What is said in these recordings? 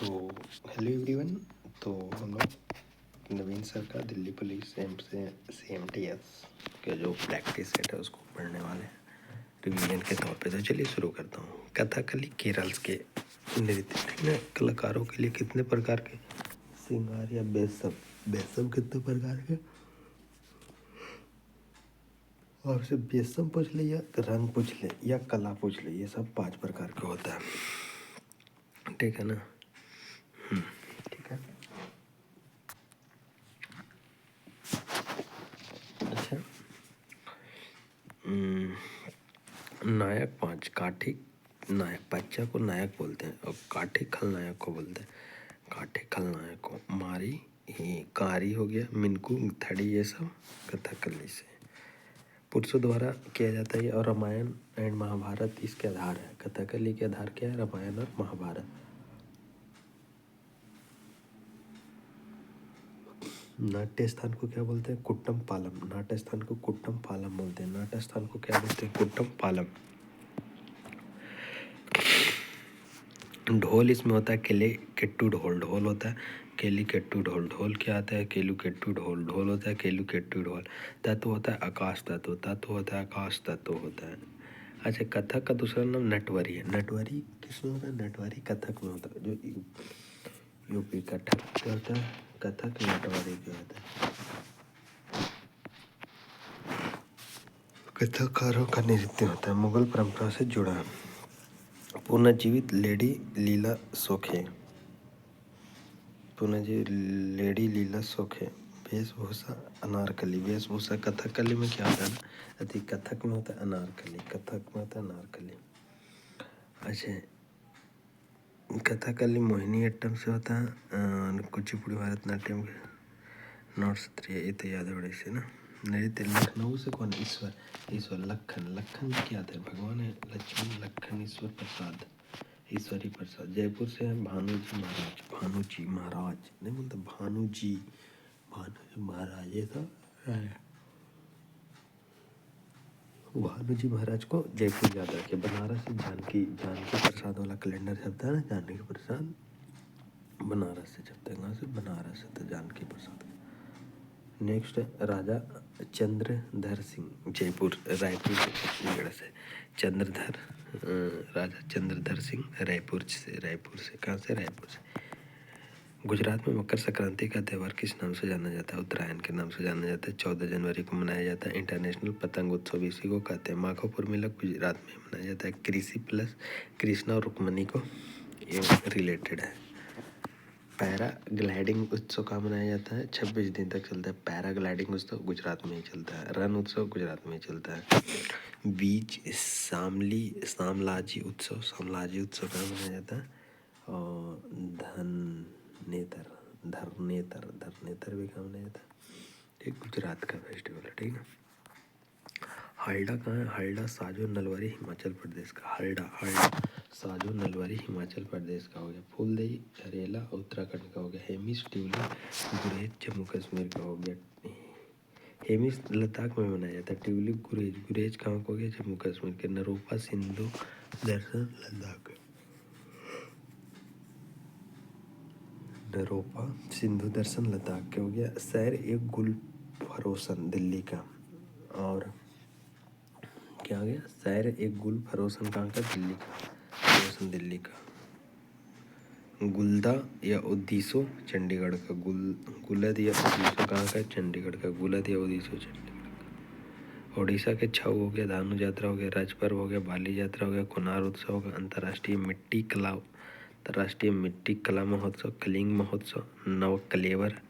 तो hello everyone. तो हम लोग नवीन सर का दिल्ली पुलिस CMTS के जो प्रैक्टिस सेट है उसको पढ़ने वाले हैं रिवीजन के तौर पे। तो चलिए शुरू करता हूँ। कथकली केरल के नृत्य कलाकारों के लिए कितने प्रकार के श्रृंगार या बेसम कितने प्रकार के, आपसे बेसम पूछ ले या रंग पूछ ले या कला पूछ ले, ये सब 5 प्रकार के होता है। ठीक है ना? ठीक है। अच्छा, नायक 5 काठी नायक, बच्चा को नायक बोलते हैं और काठी खलनायक को बोलते हैं। काठी खलनायक को मारी ही कारी हो गया, मिनकू थड़ी, ये सब कथकली से पुरुषों द्वारा किया जाता है। और रामायण एंड महाभारत इसके आधार है। कथकली के आधार क्या है? रामायण और महाभारत। नाट्य स्थान को क्या बोलते हैं? कुट्टम पालम। नाट्य स्थान को कुट्टम पालम बोलते हैं। नाट्य स्थान को क्या बोलते हैं? कुट्टम पालम। ढोल इसमें होता है केले केट्टू ढोल। ढोल होता है केली केट्टू ढोल। ढोल क्या आता है? केलू केट्टू ढोल। ढोल होता है केलू केट्टू ढोल। तत्व होता है आकाश तत्व। तत्व होता है आकाश तत्व होता है। अच्छा, कथक का दूसरा नाम नटवरी है। नटवरी किसमें होता है? नटवरी कथक में होता है। जो यूपी कथक क्या होता है? कथक नटवरी क्या होता है? कथकारों का नृत्य होता है, मुगल परंपरा से जुड़ा है। पुनर्जीवित लेडी लीला सोखे। पुनर्जीवित लेडी लीला सोखे। वेशभूषा अनारकली। वेशभूषा कथकली में क्या होता है ना? कथक में होता है अनारकली। कथक में होता है अनारकली। अच्छा, कथकली मोहिनीअट्टम से होता है। कुचिपुड़ी भरतनाट्यम नॉर्थ सत्रिया, ये तो याद है बड़े से ना। नृत्य लखनऊ से कौन? ईश्वर लखन। लखन क्या आता है? भगवान है लक्ष्मण लखन ईश्वर प्रसाद, ईश्वरी प्रसाद। जयपुर से है भानुजी महाराज। भानुजी महाराज नहीं बोलते, भानुजी महाराज। ये तो भानुजी महाराज को जयपुर याद रखे। बनारस से जानकी प्रसाद वाला कैलेंडर छपता है ना, जानकी प्रसाद बनारस से छपता है। कहाँ से? बनारस से। तो जानकी प्रसाद। नेक्स्ट है राजा चंद्रधर सिंह। जयपुर रायपुर से छत्तीसगढ़ से। चंद्रधर राजा चंद्रधर सिंह रायपुर से। कहाँ से? रायपुर से। गुजरात में मकर संक्रांति का त्यौहार किस नाम से जाना जाता है? उत्तरायण के नाम से जाना जाता है। 14 जनवरी को मनाया जाता है। इंटरनेशनल पतंग उत्सव इसी को कहते हैं। माघोपुर मेला गुजरात में मनाया जाता है। कृषि प्लस कृष्णा और रुक्मणी को ये रिलेटेड है। पैराग्लाइडिंग उत्सव कहाँ मनाया जाता है? 26 दिन तक चलता है। पैराग्लाइडिंग उत्सव गुजरात में ही चलता है। रण उत्सव गुजरात में ही चलता है। बीच सामलाजी उत्सव कहाँ मनाया जाता है? और धरनेतर भी कहाँ मनाया जाता है? एक गुजरात का फेस्टिवल है। ठीक है। हल्डा कहाँ है? हल्डा साजो नलवरी हिमाचल प्रदेश का। हल्डा साजो नलवरी हिमाचल प्रदेश का हो गया। फूलदेई झरेला उत्तराखंड का हो गया। हेमिस ट्यूलिप गुरेज जम्मू कश्मीर का हो गया। हेमिस लद्दाख में मनाया जाता है। ट्यूलिप गुरेज कहाँ को हो गया? जम्मू कश्मीर के। नरोपा सिंधु दर्शन लद्दाख। नरोपा सिंधु दर्शन लद्दाख के हो गया। सैर एक गुल फरोसन दिल्ली का। और क्या हो गया? सैर एक गुल फरोसन कहाँ का? दिल्ली का। फरोसन दिल्ली का। गुलदा या उद्दीसो चंडीगढ़ का। गुलद या उद्दीसो कहाँ का? चंडीगढ़ का। गुलद या उद्दीसो चंडीगढ़ का। उड़ीसा के छऊ हो गया। धानु यात्रा हो गया। राज पर्व हो गया। बाली यात्रा हो गया। कुनार उत्सव हो गया। अंतर्राष्ट्रीय मिट्टी कला महोत्सव। कलिंग महोत्सव। नव कलेवर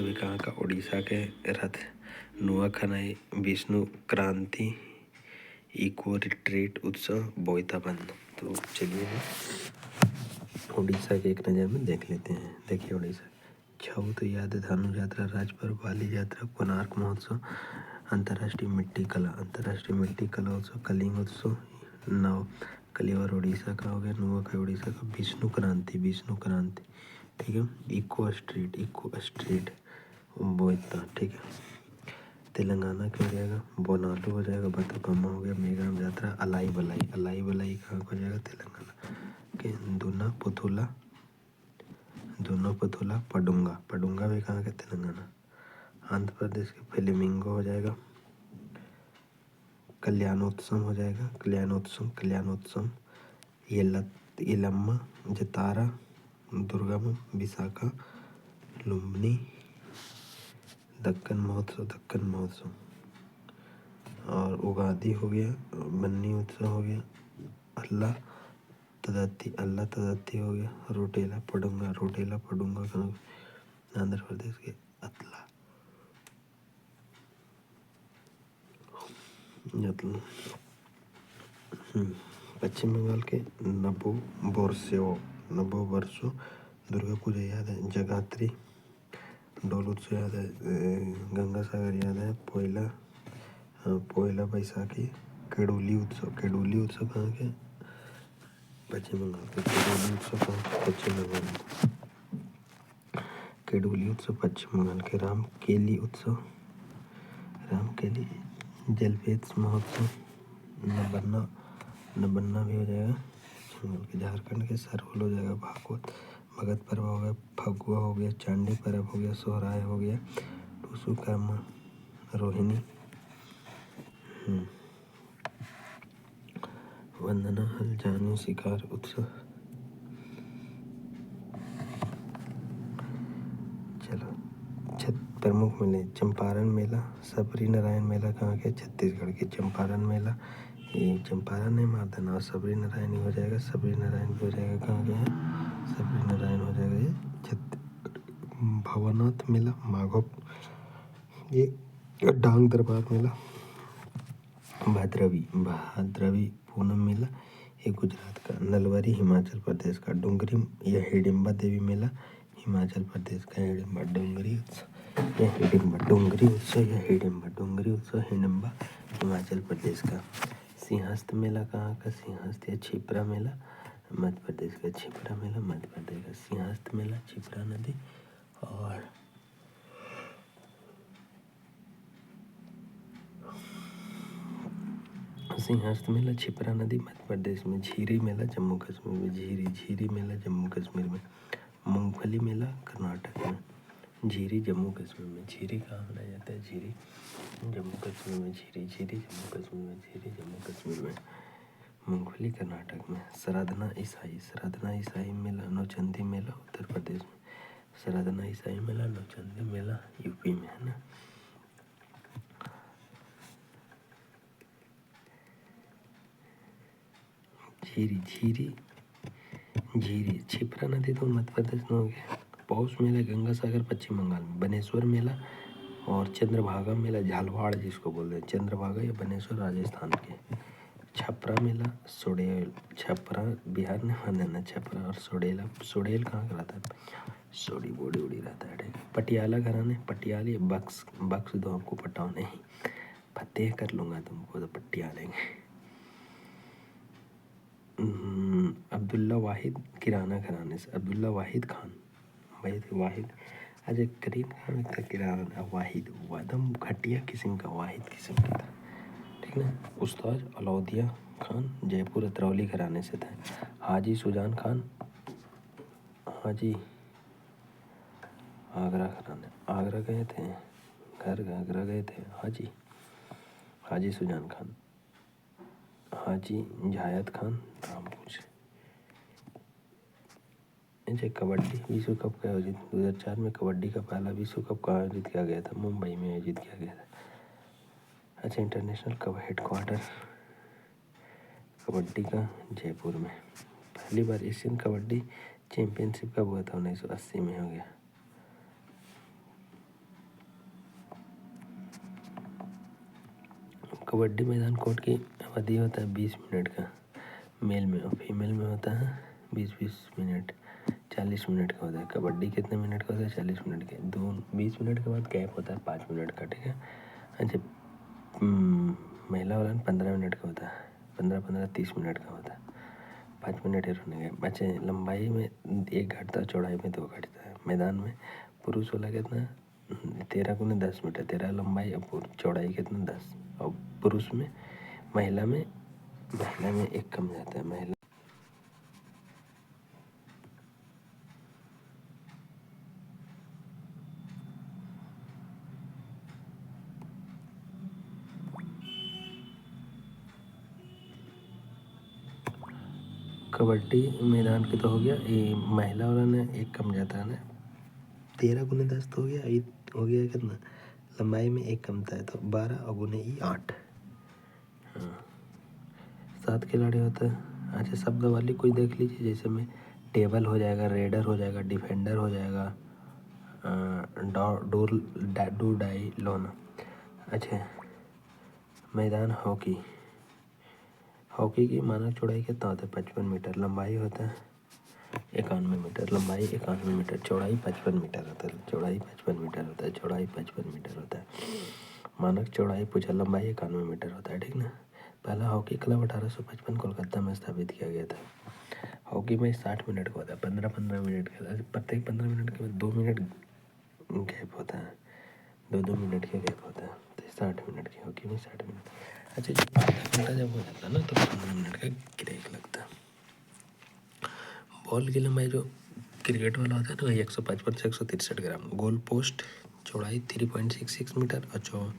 भी कहाँ का? उड़ीसा के। रथ नुआखाई विष्णु क्रांति इको रिट्रीट उत्सव बोईताबंद। तो चलिए उड़ीसा के एक नज़र में देख लेते हैं। देखिए उड़ीसा छऊ तो याद है, धानु यात्रा, राजपर्व, बाली यात्रा, कोणार्क महोत्सव, अंतर्राष्ट्रीय मिट्टी कला उत्सव, कलिंग उत्सव, नव कलेवर उड़ीसा का हो गया। नुआखाई उड़ीसा का। विष्णु क्रांति ठीक है। इको स्ट्रीट बोईता। ठीक है। तेलंगाना क्या हो जाएगा? बोनालू हो जाएगा। बतुकम्मा हो गया। मेघाम यात्रा। अलाई बलाई कहाँ हो जाएगा? तेलंगाना के। दूना पुथुला दोनों पथोला पडुंगा, पडुंगा भी कहाँ के तेलंगाना। आंध्र प्रदेश के फ्लेमिंगो हो जाएगा। कल्याणोत्सव हो जाएगा, कल्याणोत्सव। येलम्मा, जतारा, दुर्गम, विशाखा, लुम्बिनी, दक्कन महोत्सव। और उगादी हो गया, बन्नी उत्सव हो गया, अल्लाह तदत्ती हो गया, रोटेला पडुंगा कहाँ आंध्र प्रदेश के अतला। पश्चिम बंगाल के नबो वर्षो दुर्गा पूजा याद है, जगात्री, डोल उत्सव याद है, गंगा सागर याद है, पोयला बैसाखी, केडोली उत्सव कहाँ के पश्चिम बंगाल के। केडोली उत्सव कहाँ के पश्चिम बंगाल में। केडोली उत्सव पश्चिम बंगाल के। रामकेली जलपेच महोत्सव, नबन्ना भी हो जाएगा पश्चिम बंगाल के। झारखंड के सरहुल हो जाएगा, भगत पर्व हो गया, फगुआ हो गया, चांडी पर्व हो गया, सोहराय हो गया, टूसू कर्मा, रोहिणी, वंदना, हलजानी, शिकार उत्सव। चलो प्रमुख मेले, चंपारण मेला, सबरी नारायण मेला कहाँ के छत्तीसगढ़ के। चंपारण मेला, ये चंपारण नहीं मार देना, और सबरी नारायण हो जाएगा, सबरी नारायण भी हो जाएगा कहाँ के है, सबरी नारायण हो जाएगा ये छत्तीसगढ़। भवनाथ मेला, माघो, ये डांग दरबार मेला, भाद्रवी पूनम मेला, ये गुजरात का। नलवरी हिमाचल प्रदेश का। डुंगरी या हिडिंबा देवी मेला हिमाचल प्रदेश का। हिडिंबा डुंगरी उत्सव हिडिंबा हिमाचल प्रदेश का। सिंहस्थ मेला कहाँ का, सिंहस्थ या छिपरा मेला मध्य प्रदेश का। छिपरा मेला मध्य प्रदेश का। सिंहस्थ मेला छिपरा नदी, और सिंहस्थ मेला छिपरा नदी मध्य प्रदेश में। झीरी मेला जम्मू कश्मीर में। झीरी मेला जम्मू कश्मीर में। मूंगफली मेला कर्नाटक में। झीरी जम्मू कश्मीर में। झीरी कहाँ मनाया जाता है, झीरी जम्मू कश्मीर में। झीरी जम्मू कश्मीर में। झीरी जम्मू कश्मीर में। मूंगफली कर्नाटक में। श्राद्धना ईसाई मेला, नौचंदी मेला उत्तर प्रदेश में। श्राद्धना ईसाई मेला, नौचंदी मेला यूपी में है ना। झीरी छिपरा नदी तो मध्य प्रदेश में हो गया। पौष मेला गंगा सागर पश्चिम बंगाल में। बनेश्वर मेला और चंद्रभागा मेला, झालवाड़ जिसको बोलते हैं, चंद्रभागा या बनेश्वर राजस्थान के। छपरा मेला, छपरा बिहार में माना ना, छपरा। और सोडेल कहाँ का रहता है, सोडी बोडी उड़ी रहता है। पटियाला घराने, पटियाली बक्स दो आपको पटाओ नहीं, फतेह कर लूँगा तुमको तो पटियालेंगे। अब्दुल्ला वाहिद किराना घराने से। अब्दुल्ला वाहिद खान, वाहिद अजय करीम खान का किराना वाहिद, एकदम घटिया किस्म का वाहिद किस्म का था, ठीक ना। उस्ताद अलाउद्दीन खान जयपुर अतरौली घराने से था। हाजी सुजान खान, हाजी आगरा घराने, आगरा गए थे, आगरा गए थे हाजी सुजान खान। हाजी जायद खान रामपुर। कबड्डी विश्व कप का आयोजित 2004 में कबड्डी का पहला विश्व कप का आयोजित किया गया था, मुंबई में आयोजित किया गया था। अच्छा, इंटरनेशनल कब हेडक्वार्टर कबड्डी का जयपुर में। पहली बार एशियन कबड्डी चैंपियनशिप कब हुआ था, 1980 में हो गया। कबड्डी मैदान कोर्ट की अवधि होता है 20 मिनट का मेल में, और फीमेल में होता है 20 मिनट, 40 मिनट का होता है। कबड्डी कितने मिनट का होता है, 40 मिनट के। 20 मिनट के बाद गैप होता है 5 मिनट का, ठीक है। अच्छा, महिला वाला 15 मिनट का होता है, 15 30 मिनट का होता है, 5 मिनट ही रहने गए। अच्छा, लंबाई में 1 घटता है, चौड़ाई में 2 घटता है। मैदान में पुरुष वाला कितना 13 × 10 मीटर, 13 लंबाई और चौड़ाई कितना 10। और पुरुष में महिला में 1 कम जाता है। महिला कबड्डी मैदान के तो हो गया, ये महिला वाला ने एक कम जाता है ना, 13 × 10 तो हो गया, ये हो गया कितना, लंबाई में एक कमता है तो 12 और गुने 8। हाँ 7 खिलाड़ी होता है। अच्छा शब्द वाली कोई देख लीजिए, जैसे में टेबल हो जाएगा, रेडर हो जाएगा, डिफेंडर हो जाएगा, डू डाई लोन। अच्छा मैदान हॉकी, हॉकी की मानक चौड़ाई कितना होता है, 55 मीटर, लंबाई होता है 91 मीटर, लंबाई 91 मीटर, चौड़ाई 55 मीटर होता है, चौड़ाई 55 मीटर होता है, चौड़ाई 55 मीटर होता है। मानक चौड़ाई पूछा, लंबाई 91 मीटर होता है, ठीक ना। पहला हॉकी क्लब 1855 कोलकाता में स्थापित किया गया था। हॉकी में 60 मिनट का होता है, 15-15 मिनट का, प्रत्येक 15 मिनट के बाद 2 मिनट गैप होता है, 2-2 मिनट का गैप होता है, तो 60 मिनट की हॉकी में 60 मिनट। अच्छा जब आधा घंटा जब हो जाता है ना तो 15 मिनट का ब्रेक लगता है। बॉल की लंबाई जो क्रिकेट वाला होता है ना, 155 से 163 ग्राम। गोल पोस्ट चौड़ाई 3.66 मीटर और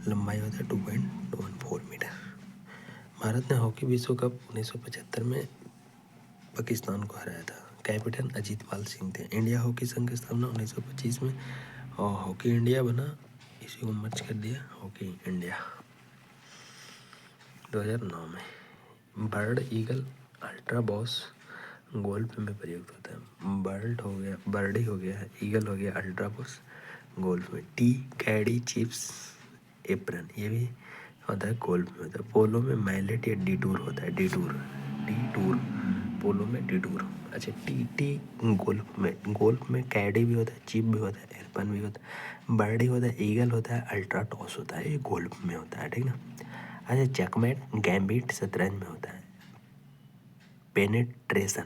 लंबाई होता है 2.14 मीटर। भारत ने हॉकी विश्व कप 1975 में पाकिस्तान को हराया था। कैप्टन अजीतपाल सिंह थे। इंडिया हॉकी संघ की स्थापना 1925 में और हॉकी इंडिया बना, इसी को मर्ज कर दिया हॉकी इंडिया 2009 में। Bird eagle ultra boss golf में प्रयुक्त होता है। बर्ड हो गया, बर्डी हो गया, ईगल हो गया, अल्ट्रा बॉस गोल्फ में। टी कैडी चिप्स एप्रन ये भी होता है गोल्फ में होता है। पोलो में मैलेट या डिटूर होता है, डिटूर पोलो में डिटूर। अच्छा टी गोल्फ में कैडी भी होता है, चिप भी होता है, एरपन भी होता है, बर्डी होता है, ईगल होता है, अल्ट्रा टॉस होता है, ये गोल्फ में होता है, ठीक ना। अच्छा चेकमेट गैम्बिट शतरंज में होता है। पेनेट्रेशन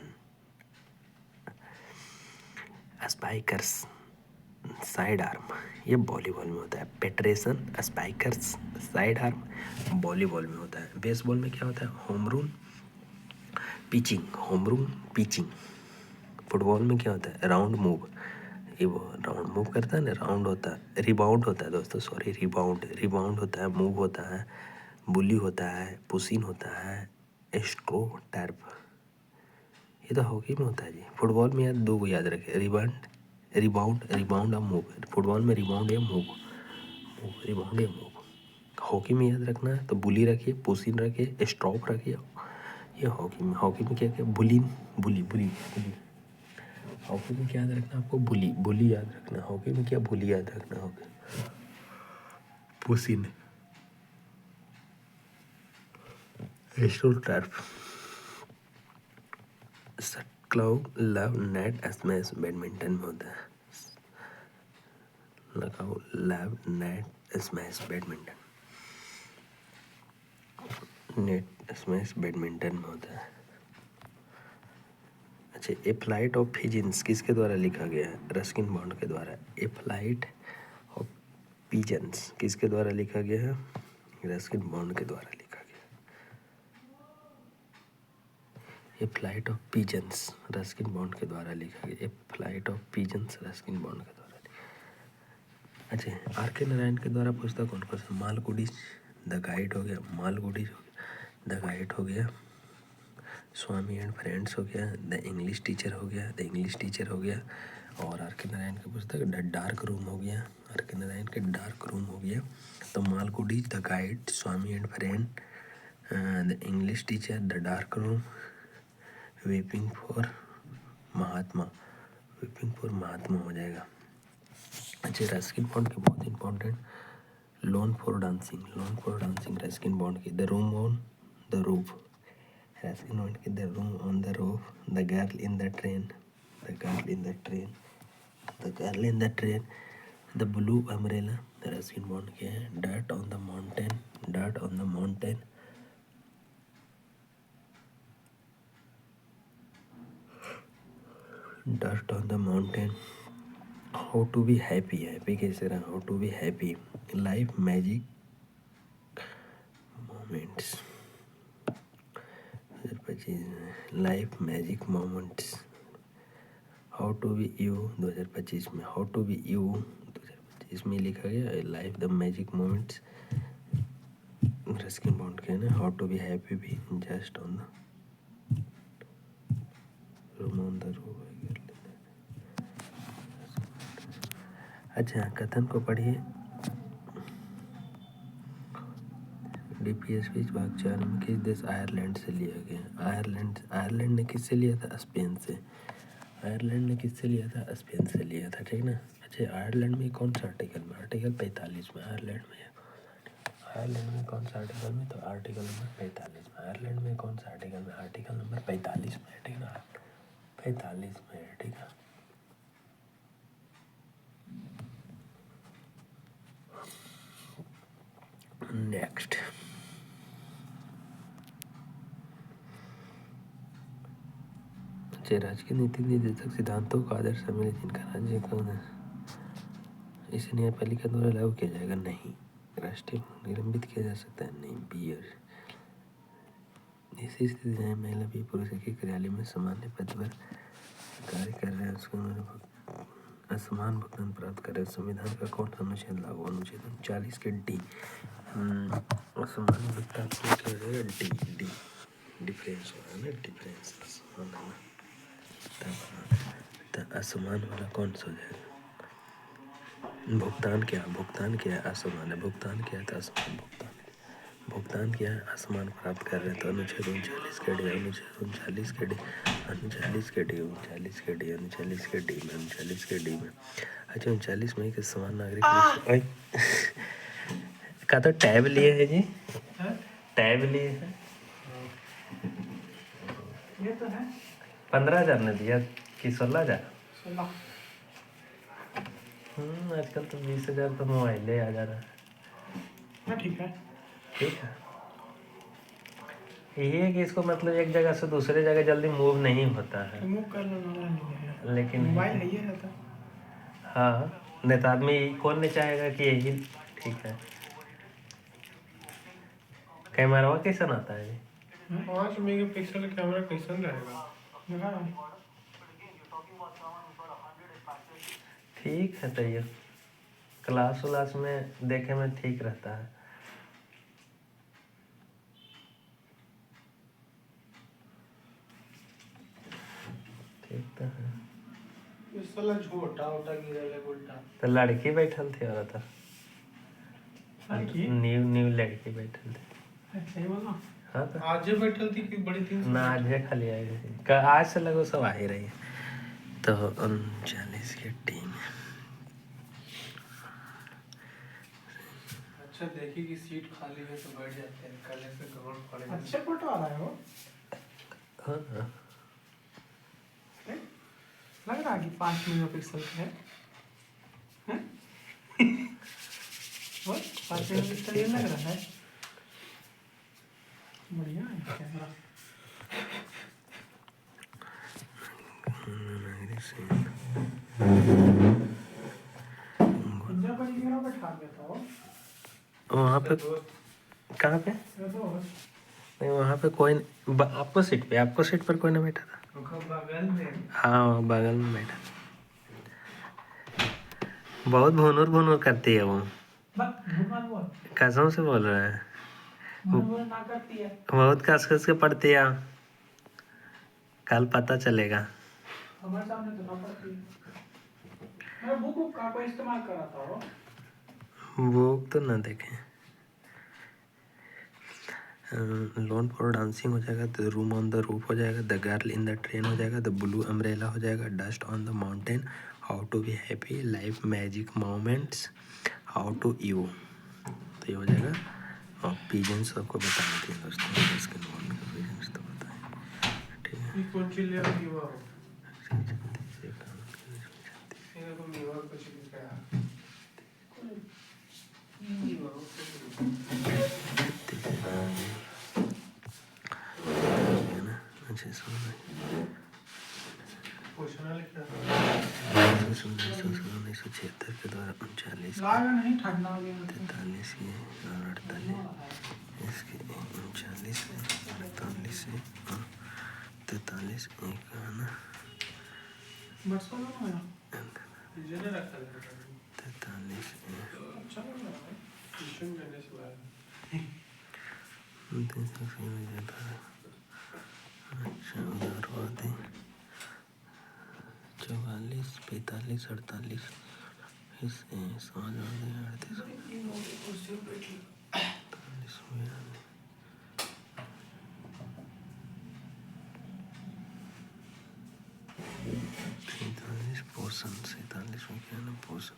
स्पाइकर्स साइड आर्म ये वॉलीबॉल में होता है। पेट्रेशन स्पाइकर्स साइड आर्म वॉलीबॉल में होता है। बेसबॉल में क्या होता है, होम रूल पिचिंग। फुटबॉल में क्या होता है, राउंड मूव, ये वो राउंड मूव करता है ना, राउंड होता है। रिबाउंड होता है दोस्तों, सॉरी रिबाउंड होता है, मूव होता है, बुली होता है, पुशिंग होता है, स्ट्रो टर्फ, ये तो हॉकी में होता है जी। फुटबॉल में यार 2 को याद रखे, रिबाउंड और मूव। फुटबॉल में रिबाउंड या मूव, रिबाउंड या मूव। हॉकी में याद रखना है तो बुली रखिए, पुशिंग रखिए, स्टॉप रखिए, ये हॉकी में क्या क्या बुली। हॉकी में क्या याद रखना आपको, बुली याद रखना। हॉकी में क्या बुली याद रखना, hockey pushing, stop turf, Clough love net smash badminton में होता है। लगाओ love net smash badminton, net smash badminton में होता है। अच्छा ए फ्लाइट ऑफ पिजन्स किसके द्वारा लिखा गया है, रस्किन बॉन्ड के द्वारा। ए फ्लाइट ऑफ पिजन्स किसके द्वारा लिखा गया है, रस्किन बॉन्ड के द्वारा लिखा गया। A flight of pigeons Ruskin Bond के द्वारा लिखा गया। A flight of pigeons Ruskin Bond के द्वारा। अच्छा आर के नारायण के द्वारा पुस्तक कौन कौन सा, मालगुडीज द गाइड हो गया, मालगुडीज हो गया, द गाइड हो गया, स्वामी एंड फ्रेंड्स हो गया, द इंग्लिश टीचर हो गया, द इंग्लिश टीचर हो गया, और आर के नारायण की पुस्तक द डार्क रूम हो गया, आर के नारायण के डार्क रूम हो गया। तो Malgudi's the guide, Swami and friend, the English teacher, the dark room, weeping for Mahatma हो जाएगा। अच्छा रस्किन बॉन्ड के बहुत इंपॉर्टेंट, लोन फॉर डांसिंग रस्किन बॉन्ड की, the room on the roof Ruskin Bond की, the room on the roof, the girl in the train, the blue umbrella Ruskin Bond के हैं। Dirt on the mountain, how to be happy कैसे रहा, how to be happy, life magic moments 2025, life magic moments, how to be you 2025 में, how to be you 2025 में लिखा गया, life the magic moments Ruskin Bond के ना, how to be happy भी just on the शुरू हो गया। अच्छा, कथन को पढ़िए। डीपीएसपी भाग 4 में किस देश आयरलैंड से लिया गया? आयरलैंड ने किससे लिया था? स्पेन से। आयरलैंड ने किससे लिया था? स्पेन से लिया था, ठीक ना। अच्छा, आयरलैंड में कौन सा आर्टिकल में? आर्टिकल 45 में। आयरलैंड में कौन सा आर्टिकल में? तो आर्टिकल नंबर 45 में। आयरलैंड में कौन सा आर्टिकल में? आर्टिकल नंबर 45 में है, ठीक ना। 45 में है, ठीक है। नेक्स्ट, राजकीय नीति निर्देशक सिद्धांतों का आदर्श सम्मिलित जिनका राज्य को इसे न्यायपालिका द्वारा लागू किया जाएगा? नहीं। राष्ट्रीय निलंबित किया जा सकता है? नहीं। बियर। ऐसी स्थिति है महिला भी पुरुष के कार्यालय में सामान्य पद पर कार्य कर रहे हैं, उसको असमान भुगतान प्राप्त कर रहे हैं। संविधान का कौन सा अनुच्छेद लागू? अनुच्छेद 39 के डी। असमान भुगतान हो जाएगा डी। डिफरेंस हो रहा है ना, डिफरेंस असमान है ना, तब असमान वाला कौन सा हो जाएगा? भुगतान क्या है? असमान है। भुगतान क्या है? तो असमान भुगतान क्या है? असमान प्राप्त कर रहे हैं, तो अनुच्छेद 39 के डी। अनुच्छेद 39 के डी में। अच्छा, 39 में कि समान नागरिक का तो टैब लिए है जी, टैब लिए है। ये तो है 15,000 ने दिया कि 16,000? आजकल तो 20,000 तो मोबाइल आ जा रहा है। ठीक है। यही है कि इसको मतलब एक जगह से दूसरे जगह जल्दी मूव नहीं होता है, मूव करना नहीं है, लेकिन मोबाइल नहीं रहता। हाँ, नहीं तो आदमी कौन नहीं चाहेगा कि यही ठीक है। कैमरा कैसन आता है? 5 मेगापिक्सल कैमरा कैसन रहेगा? ठीक है, तो ये क्लास व्लास में देखे में ठीक रहता है। ठीक तो है। तो लड़की बैठल थी और था न्यू लड़की बैठल थी। हाँ, तो आज बैठल थी कि बड़ी दिन ना, आज खाली आई थी। आज से लगो सब आ ही रही है। तो 39 की टीम। अच्छा, देखिए कि सीट खाली है तो बैठ जाते हैं, कल ऐसे ग्राउंड पड़ेगा। अच्छा फोटो आ रहा है वो। हाँ, लग रहा है कि 5 मेगापिक्सल का है। 5 मेगापिक्सल लग रहा है। बढ़िया है कैमरा। वहाँ पे कहाँ पे? नहीं, वहाँ पे कोई आपको सीट पर कोई नहीं बैठा था। बगल में। हाँ, बगल में बैठा। बहुत भुनुर करती है वो। कसम से बोल रहा है। बहुत कस के पढ़ती है। कल पता चलेगा। हमारे सामने तो ना पढ़ती है। मैं बुक का कोई इस्तेमाल कर रहा था वो। बुक तो ना देखें। लोन फॉर डांसिंग हो जाएगा, the room on the roof हो जाएगा, the girl in the train हो जाएगा, द ब्लू अम्ब्रेला हो जाएगा, dust on the mountain, how to be happy, life magic moments, how to you. तो ये हो जाएगा। और पीजेंस आपको बता देते हैं दोस्तों, इसके लोन का पीजेंस तो बताएं, ठीक है। कौन चीज ले रही हो? अच्छे से 1976 के द्वारा 39 43 की और 48 इसके 39 48 से 43 एक है ना 43 अच्छा, उदारवादी 45, 48, 38, 47 पोषण, 47 में क्या है ना पोषण।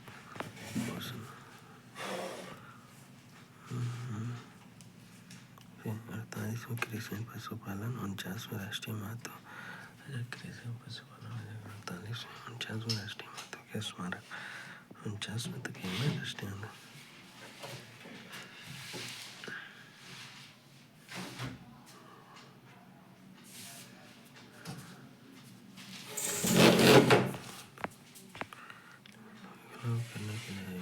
48 में कृषि पशुपालन, 49 में राष्ट्रीय महत्व। कृषि पशुपालन 48 में 49 में राष्ट्रीय महत्व के स्मारक, 49 में तो क्या है राष्ट्रीय महत्व। करने के लिए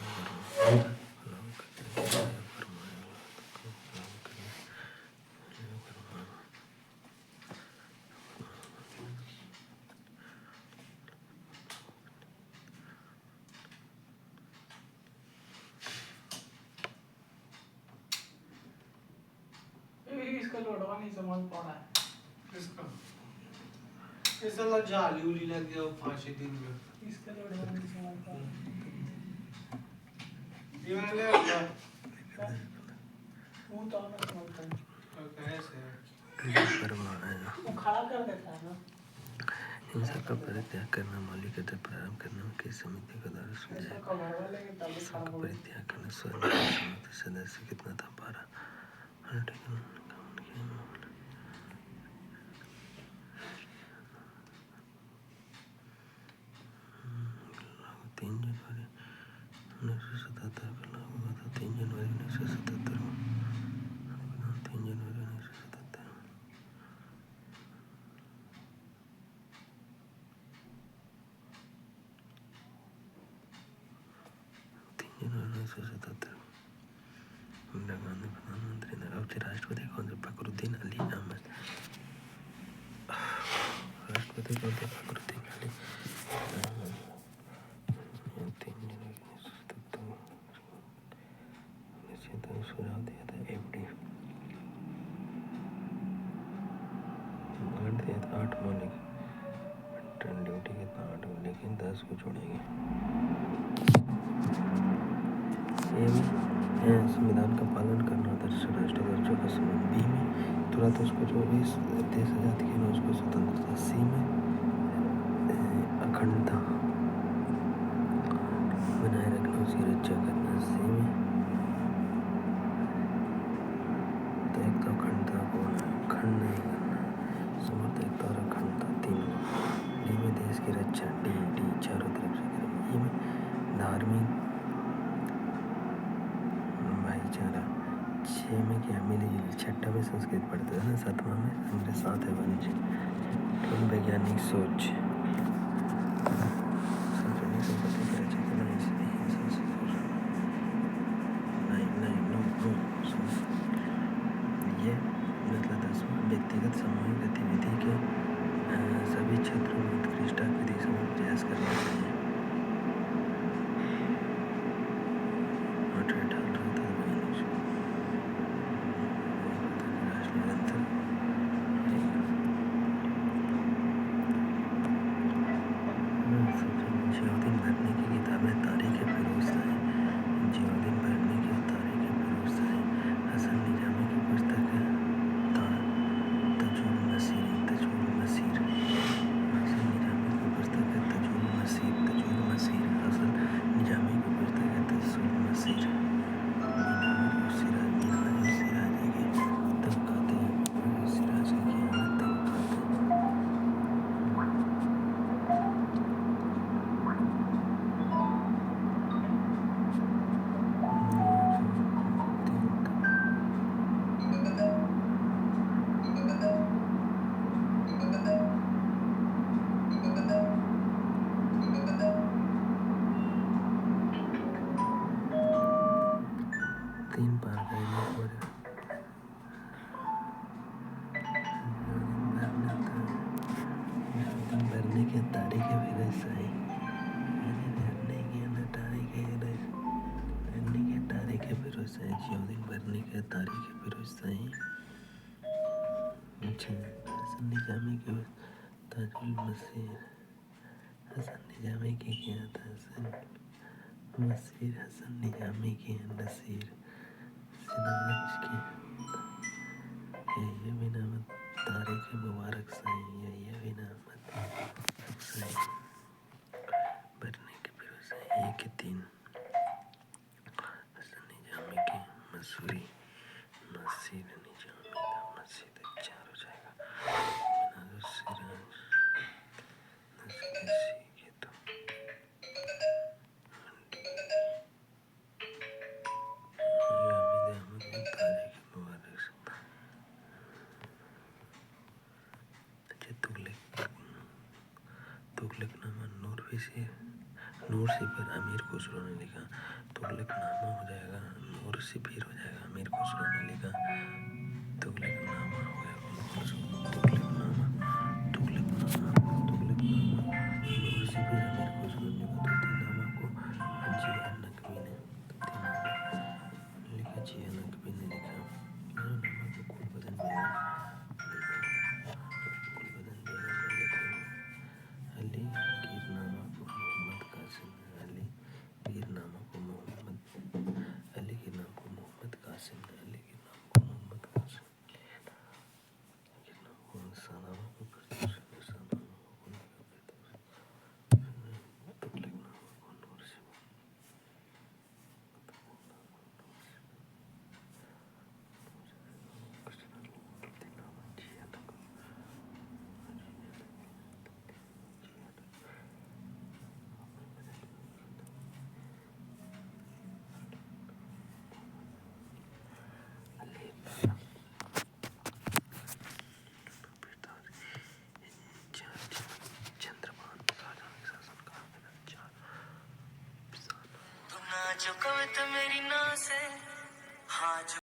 इसका लोडवा नहीं समझ पा रहा है। इसका ऐसा ला जाली उली लग गया 5 दिन में। इसका लोडवा नहीं समझ पा रहा। ये वाला ले आता वो तो आना समझता है। कैसे वो खड़ा कर देता है ना। हिंसा का परित्याग करना, मौलिकता प्रारंभ करने में किस समिति का द्वारा सुझाया। हिंसा का परित्याग करना, समिति सदस्य कितना था 12। आर्टिकल 3 जनवरी 1977 को लागू हुआ था। 3 जनवरी 1977 में 3 जनवरी 1977 में 3 जनवरी 1977 इंदिरा गांधी प्रधानमंत्री ने। अब राष्ट्रपति कौन से? फखरुद्दीन अली अहमद। राष्ट्रपति कौन थे? फखरुद्दीन अली अहमद। 3 जनवरी 1977 सुझाव दिया था एफडी। 8 दिया था 8 मौलिक टर्न ड्यूटी कितना 8 लेकिन 10 को छोड़ेंगे। संविधान का पालन करना आदर्श राष्ट्र का संबंध। बी में तुरंत उसको जो भी देश आजाद किया ना उसको स्वतंत्रता। सी में अखंडता बनाए रखना, उसकी रक्षा करना। सी में तो एक तो अखंडता को खंड नहीं करना, समर्थ एकता और अखंडता तीनों। डी में देश की रक्षा। डी चारों तरफ से करें। ई में धार्मिक भाईचारा। 6 में क्या मिली जुली। 6 में संस्कृत पढ़ते हैं ना। 7वां में हमारे साथ है वाणिज्य। वैज्ञानिक सोच। ये मतलब 10वां व्यक्तिगत सामूहिक गतिविधि के सभी क्षेत्रों में उत्कृष्टता की दिशा में प्रयास करना चाहिए। जियोदिन भरने की किताबें तारीख फिरोज शाही। जियोदिन भरने की तारीख फिरोज शाही। हसन निजामी की पुस्तक है तजुल मसीर। हसन निजामी की पुस्तक है तजुल मसीर। हसन निजामी की पुस्तक है तजुल मसीर। जियोदिन भरने की तारीख फिरोज शाही। अच्छा, हसन निजामी के तजुल मसीर। हसन निजामी की क्या था हसन मसीर हसन निजामी की नसीर सिनाज की ये बिना मत तारीख मुबारक साईं ये बिना मत साईं भरने के भरोसे ये के तीन हसन निजामी की मसूरी मसीर निजामी का मसीद चार हो जाएगा बिना सिराज नसीर के तो तुगलकनामा नूर से पर अमीर खुसरो ने लिखा तुगलकनामा हो जाएगा नूर से फिर हो जाएगा अमीर खुसरो ने लिखा तुगलकनामा हो गया तुगलकनामा तुगलकनामा तुगलकनामा नूर से फिर अमीर खुसरो ने लिखा तूतीनामा को जिया नकवी ने तूतीनामा लिखा जिया नकवी ने लिखा नामा को कुलबदन बेगम अली गिरनामा को मोहम्मद कासिम अली गिरनामा को मोहम्मद अली के नाम को मोहम्मद कासिम अली के नाम को मोहम्मद कासिम गिरनामा को सनामा को सनामा को तुगलकनामा को नूर से जो कविता मेरी ना से हाँ जो